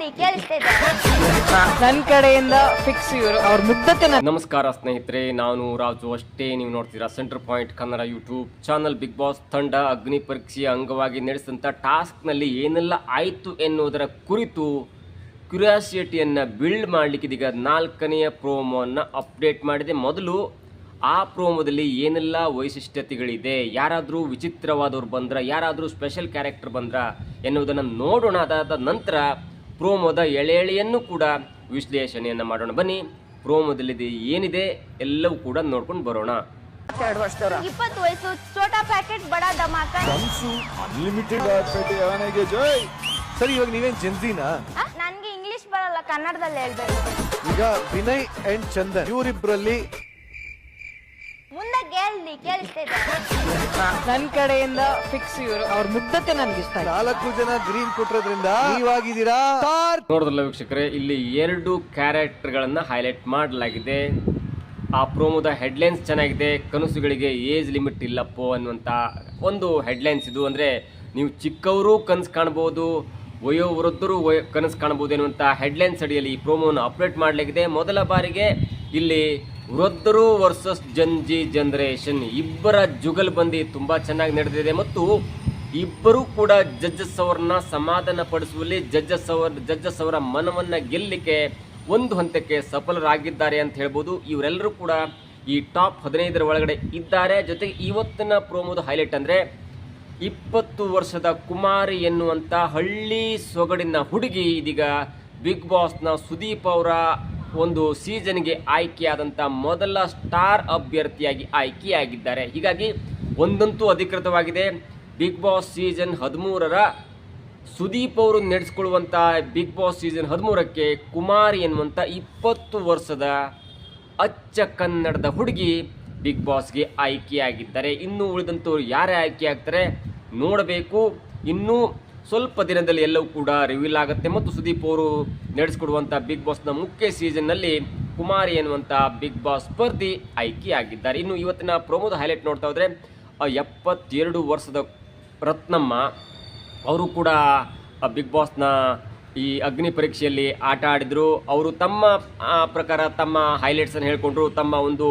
ಕೇಳಿ ಕೇಳಿಸ್ತಿದೆ. ನನ್ನ ಕಡೆಯಿಂದ ಫಿಕ್ಸ್ ಇವರು ಅವ್ರ ಮುಗ್ಧತೆ. ನಮಸ್ಕಾರ ಸ್ನೇಹಿತರೆ, ನಾನು ರಾಜು ಅಷ್ಟೇ. ನೀವು ನೋಡ್ತೀರಾ center point Kannada YouTube channel. Big boss ತಂಡ ಅಗ್ನಿ ಪರೀಕ್ಷೆಯ ಅಂಗವಾಗಿ ನಡೆಸಿದಂಥ ಟಾಸ್ಕ್ನಲ್ಲಿ ಏನೆಲ್ಲ ಆಯಿತು ಎನ್ನುವುದರ ಕುರಿತು ಕ್ಯೂರಿಯಾಸಿಟಿಯನ್ನು ಬಿಲ್ಡ್ ಮಾಡಲಿಕ್ಕೆ ಇದೀಗ 4ನೆಯ ಪ್ರೋಮೋವನ್ನು ಅಪ್ಡೇಟ್ ಮಾಡಿದೆ. ಮೊದಲು ಆ ಪ್ರೋಮೋದಲ್ಲಿ ಏನೆಲ್ಲ ವೈಶಿಷ್ಟ್ಯತೆಗಳಿದೆ, ಯಾರಾದರೂ ವಿಚಿತ್ರವಾದವ್ರು ಬಂದ್ರ, ಯಾರಾದರೂ ಸ್ಪೆಷಲ್ ಕ್ಯಾರೆಕ್ಟರ್ ಬಂದ್ರ ಎನ್ನುವುದನ್ನು ನೋಡೋಣ. ಅದಾದ ನಂತರ ಪ್ರೋಮೋದ ಎಳೆಯನ್ನು ಕೂಡ ವಿಶ್ಲೇಷಣೆಯನ್ನು ಮಾಡೋಣ. ಬನ್ನಿ, ಪ್ರೋಮೋದಲ್ಲಿ ಏನಿದೆ ಎಲ್ಲವೂ ಕೂಡ ನೋಡ್ಕೊಂಡು ಬರೋಣ. 20 ವಯಸ್ಸು, ಚೋಟಾ ಪ್ಯಾಕೆಟ್ ಬಡಾ ಧಮಾಕ. ಅನ್ಲಿಮಿಟೆಡ್ ಆನೆಗೆ ಜೈ. ಸರಿ, ಇವಾಗ ನೀವೇನ್ ಜೆನ್ಸಿನಾ? ನನ್ಗೆ ಇಂಗ್ಲಿಷ್ ಬರಲ್ಲ, ಕನ್ನಡದಲ್ಲಿ ಹೇಳ್ಬೇಕು. ಈಗ ವಿನಯ್ ಅಂಡ್ ಚಂದನ್ ಇವರಿಬ್ಬರಲ್ಲಿ ಮುಂದೆ ಕೇಳಿಸ್ತಿದೆ. ನನ್ನ ಕಡೆಯಿಂದ ಫಿಕ್ಸ್ ಇವರು ಅವ್ರ ಮುಗ್ಧತೆ ನನ್ಗೆ ಇಷ್ಟ. 4 ಜನ ಗ್ರೀನ್ ಕೊಟ್ಟಿರೋದ್ರಿಂದ ನೀವಾಗಿದ್ದೀರಾ. ನೋಡಿದ್ರಲ್ಲ ವೀಕ್ಷಕರೇ, ಇಲ್ಲಿ 2 ಕ್ಯಾರೆಕ್ಟರ್ಗಳನ್ನು ಹೈಲೈಟ್ ಮಾಡಲಾಗಿದೆ. ಆ ಪ್ರೋಮೋದ ಹೆಡ್ಲೈನ್ಸ್ ಚೆನ್ನಾಗಿದೆ. ಕನಸುಗಳಿಗೆ ಏಜ್ ಲಿಮಿಟ್ ಇಲ್ಲಪ್ಪೋ ಅನ್ನುವಂಥ ಒಂದು ಹೆಡ್ಲೈನ್ಸ್ ಇದು. ಅಂದರೆ ನೀವು ಚಿಕ್ಕವರು ಕನಸು ಕಾಣ್ಬೋದು, ವಯೋವೃದ್ಧರು ಕನಸು ಕಾಣ್ಬೋದು ಎನ್ನುವಂಥ ಹೆಡ್ಲೈನ್ಸ್ ಅಡಿಯಲ್ಲಿ ಈ ಪ್ರೋಮೋವನ್ನು ಅಪ್ಡೇಟ್ ಮಾಡಲಾಗಿದೆ. ಮೊದಲ ಬಾರಿಗೆ ಇಲ್ಲಿ ವೃದ್ಧರು ವರ್ಸಸ್ ಜನ್ಜಿ ಜನರೇಷನ್ ಇಬ್ಬರ ಜುಗಲ್ಬಂದಿ ತುಂಬ ಚೆನ್ನಾಗಿ ನಡೆದಿದೆ ಮತ್ತು ಇಬ್ಬರೂ ಕೂಡ ಜಡ್ಜಸ್ ಅವರನ್ನ ಸಮಾಧಾನ ಪಡಿಸುವಲ್ಲಿ ಜಡ್ಜಸ್ ಅವರ ಮನವನ್ನು ಗೆಲ್ಲಲಿಕ್ಕೆ ಒಂದು ಹಂತಕ್ಕೆ ಸಫಲರಾಗಿದ್ದಾರೆ ಅಂತ ಹೇಳ್ಬೋದು. ಇವರೆಲ್ಲರೂ ಕೂಡ ಈ ಟಾಪ್ 15ರ ಒಳಗಡೆ ಇದ್ದಾರೆ. ಜೊತೆಗೆ ಇವತ್ತಿನ ಪ್ರೋಮೋದ ಹೈಲೈಟ್ ಅಂದರೆ 20 ವರ್ಷದ ಕುಮಾರಿ ಎನ್ನುವಂಥ ಹಳ್ಳಿ ಸೊಗಡಿನ ಹುಡುಗಿ ಇದೀಗ ಬಿಗ್ ಬಾಸ್ನ ಸುದೀಪ್ ಅವರ ಒಂದು ಸೀಸನ್ಗೆ ಆಯ್ಕೆಯಾದಂಥ ಮೊದಲ ಸ್ಟಾರ್ ಅಭ್ಯರ್ಥಿಯಾಗಿ ಆಯ್ಕೆಯಾಗಿದ್ದಾರೆ. ಹೀಗಾಗಿ ಒಂದಂತೂ ಅಧಿಕೃತವಾಗಿದೆ, ಬಿಗ್ ಬಾಸ್ ಸೀಸನ್ 13ರ ಸುದೀಪ್ ಅವರು ನಡೆಸ್ಕೊಳ್ಳುವಂಥ ಬಿಗ್ ಬಾಸ್ ಸೀಸನ್ 13ಕ್ಕೆ ಕುಮಾರಿ ಎನ್ನುವಂಥ 20 ವರ್ಷದ ಅಚ್ಚ ಕನ್ನಡದ ಹುಡುಗಿ ಬಿಗ್ ಬಾಸ್ಗೆ ಆಯ್ಕೆಯಾಗಿದ್ದಾರೆ. ಇನ್ನು ಉಳಿದಂಥವ್ರು ಯಾರೇ ಆಯ್ಕೆ ಆಗ್ತಾರೆ ನೋಡಬೇಕು. ಇನ್ನೂ ಸ್ವಲ್ಪ ದಿನದಲ್ಲಿ ಎಲ್ಲವೂ ಕೂಡ ರಿವೀಲ್ ಆಗುತ್ತೆ ಮತ್ತು ಸುದೀಪ್ ಅವರು ನಡೆಸ್ಕೊಡುವಂಥ ಬಿಗ್ ಬಾಸ್ನ ಮುಖ್ಯ ಸೀಸನ್ನಲ್ಲಿ ಕುಮಾರಿ ಎನ್ನುವಂಥ ಬಿಗ್ ಬಾಸ್ ಸ್ಪರ್ಧಿ ಆಯ್ಕೆಯಾಗಿದ್ದಾರೆ. ಇನ್ನು ಇವತ್ತಿನ ಪ್ರೋಮೋದ ಹೈಲೈಟ್ ನೋಡ್ತಾ ಹೋದರೆ 72 ವರ್ಷದ ರತ್ನಮ್ಮ ಅವರು ಕೂಡ ಬಿಗ್ ಬಾಸ್ನ ಈ ಅಗ್ನಿ ಪರೀಕ್ಷೆಯಲ್ಲಿ ಆಟ ಆಡಿದರು. ಅವರು ತಮ್ಮ ಪ್ರಕಾರ ತಮ್ಮ ಹೈಲೈಟ್ಸನ್ನು ಹೇಳ್ಕೊಂಡ್ರು. ತಮ್ಮ ಒಂದು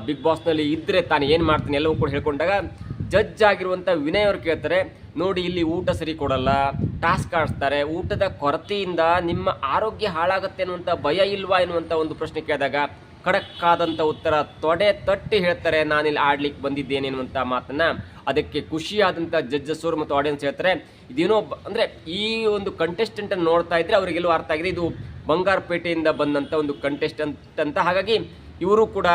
ಬಿಗ್ ಬಾಸ್ನಲ್ಲಿ ಇದ್ದರೆ ತಾನು ಏನು ಮಾಡ್ತೀನಿ ಎಲ್ಲವೂ ಕೂಡ ಹೇಳ್ಕೊಂಡಾಗ ಜಡ್ಜ್ ಆಗಿರುವಂಥ ವಿನಯ್ ಅವರು ಕೇಳ್ತಾರೆ, ನೋಡಿ ಇಲ್ಲಿ ಊಟ ಸರಿ ಕೊಡಲ್ಲ, ಟಾಸ್ಕ್ ಆಡಿಸ್ತಾರೆ, ಊಟದ ಕೊರತೆಯಿಂದ ನಿಮ್ಮ ಆರೋಗ್ಯ ಹಾಳಾಗುತ್ತೆ ಅನ್ನುವಂಥ ಭಯ ಇಲ್ವಾ ಎನ್ನುವಂಥ ಒಂದು ಪ್ರಶ್ನೆ ಕೇಳಿದಾಗ ಖಡಕ್ಕಾದಂಥ ಉತ್ತರ ತೊಡೆ ತಟ್ಟಿ ಹೇಳ್ತಾರೆ, ನಾನಿಲ್ಲಿ ಆಡ್ಲಿಕ್ಕೆ ಬಂದಿದ್ದೇನೆ ಎನ್ನುವಂಥ ಮಾತನ್ನು. ಅದಕ್ಕೆ ಖುಷಿಯಾದಂಥ ಜಡ್ಜಸ್ ಅವರು ಮತ್ತು ಆಡಿಯನ್ಸ್ ಹೇಳ್ತಾರೆ, ಇದೇನೋ ಅಂದರೆ ಈ ಒಂದು ಕಂಟೆಸ್ಟೆಂಟನ್ನು ನೋಡ್ತಾ ಇದ್ರೆ ಅವರಿಗೆಲ್ಲೂ ಅರ್ಥ ಆಗಿದೆ, ಇದು ಬಂಗಾರಪೇಟೆಯಿಂದ ಬಂದಂಥ ಒಂದು ಕಂಟೆಸ್ಟೆಂಟ್ ಅಂತ. ಹಾಗಾಗಿ ಇವರು ಕೂಡ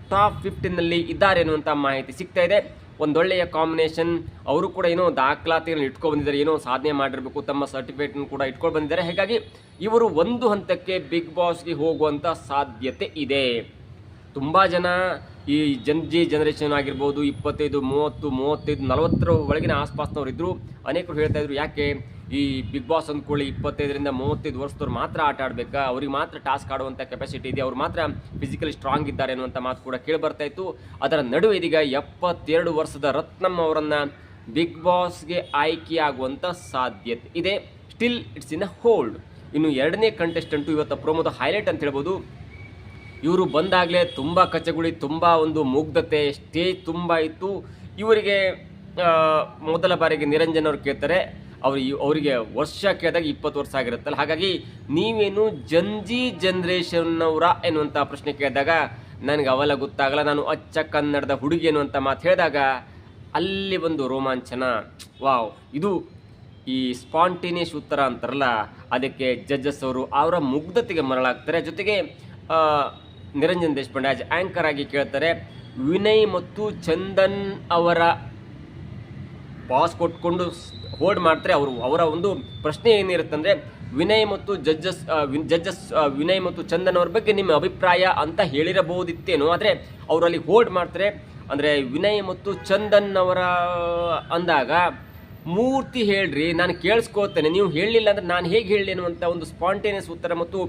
ಟಾಪ್ 15ನಲ್ಲಿ ಇದ್ದಾರೆ ಎನ್ನುವಂಥ ಮಾಹಿತಿ ಸಿಗ್ತಾ ಇದೆ. ಒಂದೊಳ್ಳೆಯ ಕಾಂಬಿನೇಷನ್. ಅವರು ಕೂಡ ಏನೋ ದಾಖಲಾತಿಗಳನ್ನು ಇಟ್ಕೊಂಡು ಬಂದಿದ್ದಾರೆ, ಏನೋ ಸಾಧನೆ ಮಾಡಿರಬೇಕು, ತಮ್ಮ ಸರ್ಟಿಫಿಕೇಟ್ನ ಕೂಡ ಇಟ್ಕೊಂಡು ಬಂದಿದ್ದಾರೆ. ಹೀಗಾಗಿ ಇವರು ಒಂದು ಹಂತಕ್ಕೆ ಬಿಗ್ ಬಾಸ್ಗೆ ಹೋಗುವಂಥ ಸಾಧ್ಯತೆ ಇದೆ. ತುಂಬ ಜನ ಈ ಜನ್ಜಿ ಜನರೇಷನ್ ಆಗಿರ್ಬೋದು, 25, 30, 35, 40ರ ಒಳಗಿನ ಆಸ್ಪಾಸ್ನವ್ರು ಇದ್ದರು. ಅನೇಕರು ಹೇಳ್ತಾ ಇದ್ರು, ಯಾಕೆ ಈ ಬಿಗ್ ಬಾಸ್ ಅಂದ್ಕೊಳ್ಳಿ 25ರಿಂದ 35 ವರ್ಷದವ್ರು ಮಾತ್ರ ಆಟ ಆಡಬೇಕಾ, ಅವ್ರಿಗೆ ಮಾತ್ರ ಟಾಸ್ಕ್ ಆಡುವಂಥ ಕೆಪಾಸಿಟಿ ಇದೆ, ಅವ್ರು ಮಾತ್ರ ಫಿಸಿಕಲಿ ಸ್ಟ್ರಾಂಗ್ ಇದ್ದಾರೆ ಅನ್ನುವಂಥ ಮಾತು ಕೂಡ ಕೇಳಿ ಬರ್ತಾ ಇತ್ತು. ಅದರ ನಡುವೆ ಇದೀಗ 72 ವರ್ಷದ ರತ್ನಮ್ಮ ಅವರನ್ನು ಬಿಗ್ ಬಾಸ್ಗೆ ಆಯ್ಕೆಯಾಗುವಂಥ ಸಾಧ್ಯತೆ ಇದೆ. Still it's in a hold. ಇನ್ನು 2ನೇ ಕಂಟೆಸ್ಟೆಂಟು ಇವತ್ತು ಪ್ರೋಮೋದ ಹೈಲೈಟ್ ಅಂತ ಹೇಳ್ಬೋದು. ಇವರು ಬಂದಾಗಲೇ ತುಂಬ ಕಚಗುಳಿ, ತುಂಬ ಒಂದು ಮುಗ್ಧತೆ, ಸ್ಟೇಜ್ ತುಂಬ ಇತ್ತು. ಇವರಿಗೆ ಮೊದಲ ಬಾರಿಗೆ ನಿರಂಜನ್ ಅವ್ರು ಕೇಳ್ತಾರೆ, ಅವರಿಗೆ ವರ್ಷ ಕೇಳಿದಾಗ 20 ವರ್ಷ ಆಗಿರುತ್ತಲ್ಲ, ಹಾಗಾಗಿ ನೀವೇನು ಜನ್ಜಿ ಜನ್ರೇಷನ್ನವರ ಎನ್ನುವಂಥ ಪ್ರಶ್ನೆ ಕೇಳಿದಾಗ ನನಗೆ ಅವೆಲ್ಲ ಗೊತ್ತಾಗಲ್ಲ, ನಾನು ಅಚ್ಚ ಕನ್ನಡದ ಹುಡುಗಿ ಎನ್ನುವಂಥ ಮಾತು ಹೇಳಿದಾಗ ಅಲ್ಲಿ ಒಂದು ರೋಮಾಂಚನ. ವಾವ್, ಇದು ಈ ಸ್ಪಾಂಟೇನಿಯಸ್ ಉತ್ತರ ಅಂತಾರಲ್ಲ, ಅದಕ್ಕೆ ಜಡ್ಜಸ್ ಅವರು ಅವರ ಮುಗ್ಧತೆಗೆ ಮರಳಾಗ್ತಾರೆ. ಜೊತೆಗೆ ನಿರಂಜನ್ ದೇಶಪಾಂಡೆ ಆಸ್ ಆ್ಯಂಕರ್ ಆಗಿ ಕೇಳ್ತಾರೆ, ವಿನಯ್ ಮತ್ತು ಚಂದನ್ ಅವರ ಪಾಸ್ ಕೊಟ್ಕೊಂಡು ಹೋಲ್ಡ್ ಮಾಡ್ತಾರೆ. ಅವರ ಒಂದು ಪ್ರಶ್ನೆ ಏನಿರುತ್ತೆ ಅಂದರೆ, ವಿನಯ್ ಮತ್ತು ಜಡ್ಜಸ್ ವಿನಯ್ ಮತ್ತು ಚಂದನ್ ಅವ್ರ ಬಗ್ಗೆ ನಿಮ್ಮ ಅಭಿಪ್ರಾಯ ಅಂತ ಹೇಳಿರಬಹುದಿತ್ತೇನೋ, ಆದರೆ ಅವರಲ್ಲಿ ಹೋಲ್ಡ್ ಮಾಡ್ತಾರೆ. ಅಂದರೆ ವಿನಯ್ ಮತ್ತು ಚಂದನ್ ಅವರ ಅಂದಾಗ ಮೂರ್ತಿ ಹೇಳ್ರಿ, ನಾನು ಕೇಳಿಸ್ಕೋತೇನೆ, ನೀವು ಹೇಳಲಿಲ್ಲ ಅಂದರೆ ನಾನು ಹೇಗೆ ಹೇಳಲಿ ಅನ್ನುವಂಥ ಒಂದು ಸ್ಪಾಂಟೇನಿಯಸ್ ಉತ್ತರ ಮತ್ತು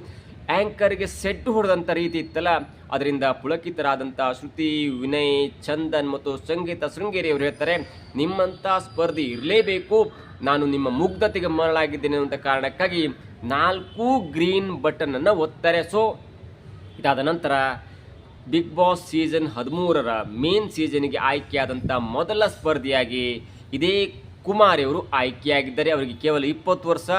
ಆ್ಯಂಕರ್ಗೆ ಸೆಟ್ ಹೊಡೆದಂಥ ರೀತಿ ಇತ್ತಲ್ಲ, ಅದರಿಂದ ಪುಳಕಿತರಾದಂಥ ಶ್ರುತಿ, ವಿನಯ್, ಚಂದನ್ ಮತ್ತು ಸಂಗೀತ ಶೃಂಗೇರಿ ಅವರು ಹೇಳ್ತಾರೆ, ನಿಮ್ಮಂಥ ಸ್ಪರ್ಧಿ ಇರಲೇಬೇಕು, ನಾನು ನಿಮ್ಮ ಮುಗ್ಧತೆಗೆ ಮರಳಾಗಿದ್ದೇನೆ ಅನ್ನುವಂಥ ಕಾರಣಕ್ಕಾಗಿ 4 ಗ್ರೀನ್ ಬಟನನ್ನು ಒತ್ತಾರೆ. ಸೊ ಇದಾದ ನಂತರ ಬಿಗ್ ಬಾಸ್ ಸೀಸನ್ 13ರ ಮೇನ್ ಸೀಸನ್ಗೆ ಆಯ್ಕೆಯಾದಂಥ ಮೊದಲ ಸ್ಪರ್ಧಿಯಾಗಿ ಇದೇ ಕುಮಾರಿ ಅವರು ಆಯ್ಕೆಯಾಗಿದ್ದಾರೆ. ಅವರಿಗೆ ಕೇವಲ 20 ವರ್ಷ,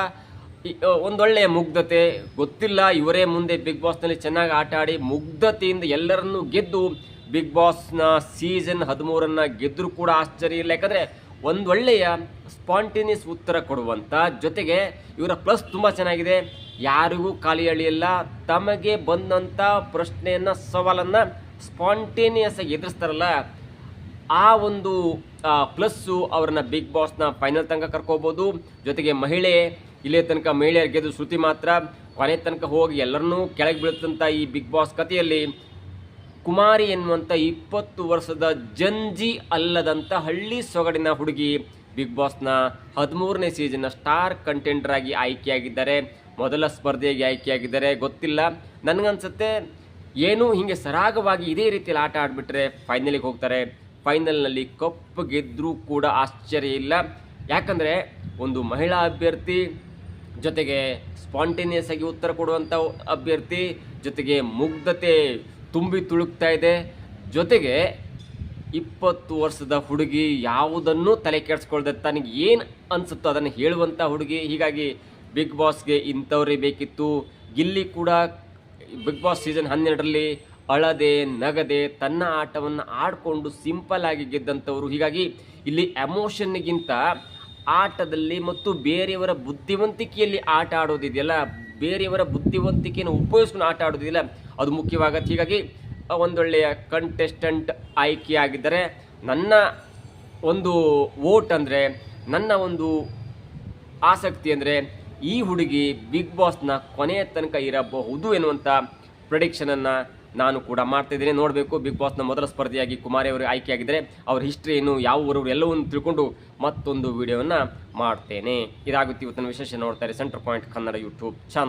ಒಂದೊಳ್ಳೆಯ ಮುಗ್ಧತೆ, ಗೊತ್ತಿಲ್ಲ ಇವರೇ ಮುಂದೆ ಬಿಗ್ ಬಾಸ್ನಲ್ಲಿ ಚೆನ್ನಾಗಿ ಆಟ ಆಡಿ ಮುಗ್ಧತೆಯಿಂದ ಎಲ್ಲರನ್ನೂ ಗೆದ್ದು ಬಿಗ್ ಬಾಸ್ನ ಸೀಸನ್ 13 ಗೆದ್ದರೂ ಕೂಡ ಆಶ್ಚರ್ಯ ಇಲ್ಲ. ಯಾಕಂದರೆ ಒಂದೊಳ್ಳೆಯ ಸ್ಪಾಂಟೇನಿಯಸ್ ಉತ್ತರ ಕೊಡುವಂಥ, ಜೊತೆಗೆ ಇವರ ಪ್ಲಸ್ ತುಂಬ ಚೆನ್ನಾಗಿದೆ, ಯಾರಿಗೂ ಖಾಲಿ ಎಳೆಯಲ್ಲ, ತಮಗೆ ಬಂದಂಥ ಪ್ರಶ್ನೆಯನ್ನು ಸವಾಲನ್ನು ಸ್ಪಾಂಟೇನಿಯಸ್ ಆಗಿ ಎದುರಿಸ್ತಾರಲ್ಲ, ಆ ಒಂದು ಪ್ಲಸ್ಸು ಅವ್ರನ್ನ ಬಿಗ್ ಬಾಸ್ನ ಫೈನಲ್ ತನಕ ಕರ್ಕೋಬೋದು. ಜೊತೆಗೆ ಮಹಿಳೆ, ಇಲ್ಲೇ ತನಕ ಮಹಿಳೆಯರು ಗೆದ್ದು ಶ್ರುತಿ ಮಾತ್ರ, ಕೊನೆ ತನಕ ಹೋಗಿ ಎಲ್ಲರನ್ನೂ ಕೆಳಗೆ ಬೀಳುತ್ತಂಥ ಈ ಬಿಗ್ ಬಾಸ್ ಕಥೆಯಲ್ಲಿ ಕುಮಾರಿ ಎನ್ನುವಂಥ 20 ವರ್ಷದ ಜಂಜಿ ಅಲ್ಲದಂಥ ಹಳ್ಳಿ ಸೊಗಡಿನ ಹುಡುಗಿ ಬಿಗ್ ಬಾಸ್ನ 13ನೇ ಸೀಸನ್ನ ಸ್ಟಾರ್ ಕಂಟೆಂಟರ್ ಆಗಿ ಆಯ್ಕೆಯಾಗಿದ್ದಾರೆ. ಮೊದಲ ಸ್ಪರ್ಧೆಯಾಗಿ ಆಯ್ಕೆಯಾಗಿದ್ದಾರೆ. ಗೊತ್ತಿಲ್ಲ, ನನಗನ್ಸುತ್ತೆ ಏನು ಹೀಗೆ ಸರಾಗವಾಗಿ ಇದೇ ರೀತಿಯಲ್ಲಿ ಆಟ ಆಡಿಬಿಟ್ರೆ ಫೈನಲಿಗೆ ಹೋಗ್ತಾರೆ. ಫೈನಲ್ನಲ್ಲಿ ಕಪ್ ಗೆದ್ದರೂ ಕೂಡ ಆಶ್ಚರ್ಯ ಇಲ್ಲ. ಯಾಕಂದರೆ ಒಂದು ಮಹಿಳಾ ಅಭ್ಯರ್ಥಿ, ಜೊತೆಗೆ ಸ್ಪಾಂಟೇನಿಯಸ್ ಆಗಿ ಉತ್ತರ ಕೊಡುವಂಥ ಅಭ್ಯರ್ಥಿ, ಜೊತೆಗೆ ಮುಗ್ಧತೆ ತುಂಬಿ ತುಳುಕ್ತಾ ಇದೆ, ಜೊತೆಗೆ 20 ವರ್ಷದ ಹುಡುಗಿ, ಯಾವುದನ್ನು ತಲೆ ಕೆಡಿಸ್ಕೊಳ್ದೆ ತನಗೆ ಏನು ಅನಿಸುತ್ತೋ ಅದನ್ನು ಹೇಳುವಂಥ ಹುಡುಗಿ. ಹೀಗಾಗಿ ಬಿಗ್ ಬಾಸ್ಗೆ ಇಂಥವರೇ ಬೇಕಿತ್ತು. ಗಿಲ್ಲಿ ಕೂಡ ಬಿಗ್ ಬಾಸ್ ಸೀಸನ್ 12ರಲ್ಲಿ ಅಳದೆ ನಗದೆ ತನ್ನ ಆಟವನ್ನು ಆಡಿಕೊಂಡು ಸಿಂಪಲ್ ಆಗಿ ಗೆದ್ದಂಥವರು. ಹೀಗಾಗಿ ಇಲ್ಲಿ ಎಮೋಷನ್ಗಿಂತ ಆಟದಲ್ಲಿ ಮತ್ತು ಬೇರೆಯವರ ಬುದ್ಧಿವಂತಿಕೆಯಲ್ಲಿ ಆಟ ಆಡೋದಿದೆಯಲ್ಲ, ಬೇರೆಯವರ ಬುದ್ಧಿವಂತಿಕೆಯನ್ನು ಉಪಯೋಗಿಸ್ಕೊಂಡು ಆಟ ಆಡೋದಿದೆಯಲ್ಲ, ಅದು ಮುಖ್ಯವಾಗತ್ತೆ. ಹೀಗಾಗಿ ಒಂದೊಳ್ಳೆಯ ಕಂಟೆಸ್ಟೆಂಟ್ ಆಯ್ಕೆಯಾಗಿದ್ದಾರೆ. ನನ್ನ ಒಂದು ವೋಟ್ ಅಂದರೆ, ನನ್ನ ಒಂದು ಆಸಕ್ತಿ ಅಂದರೆ ಈ ಹುಡುಗಿ ಬಿಗ್ ಬಾಸ್ನ ಕೊನೆಯ ತನಕ ಇರಬಹುದು ಎನ್ನುವಂಥ ಪ್ರೆಡಿಕ್ಷನನ್ನು ನಾನು ಕೂಡ ಮಾಡ್ತಾಯಿದ್ದೇನೆ. ನೋಡಬೇಕು, ಬಿಗ್ ಬಾಸ್ನ ಮೊದಲ ಸ್ಪರ್ಧೆಯಾಗಿ ಕುಮಾರಿ ಅವರು ಆಯ್ಕೆಯಾಗಿದ್ದರೆ ಅವರ ಹಿಸ್ಟ್ರಿ ಏನು, ಯಾವ ಊರವರು ಎಲ್ಲವನ್ನು ತಿಳ್ಕೊಂಡು ಮತ್ತೊಂದು ವಿಡಿಯೋವನ್ನು ಮಾಡ್ತೇನೆ. ಇದಾಗುತ್ತೆ ಇವತ್ತಿನ ವಿಶೇಷ. ನೋಡ್ತಾರೆ centre point Kannada YouTube channel.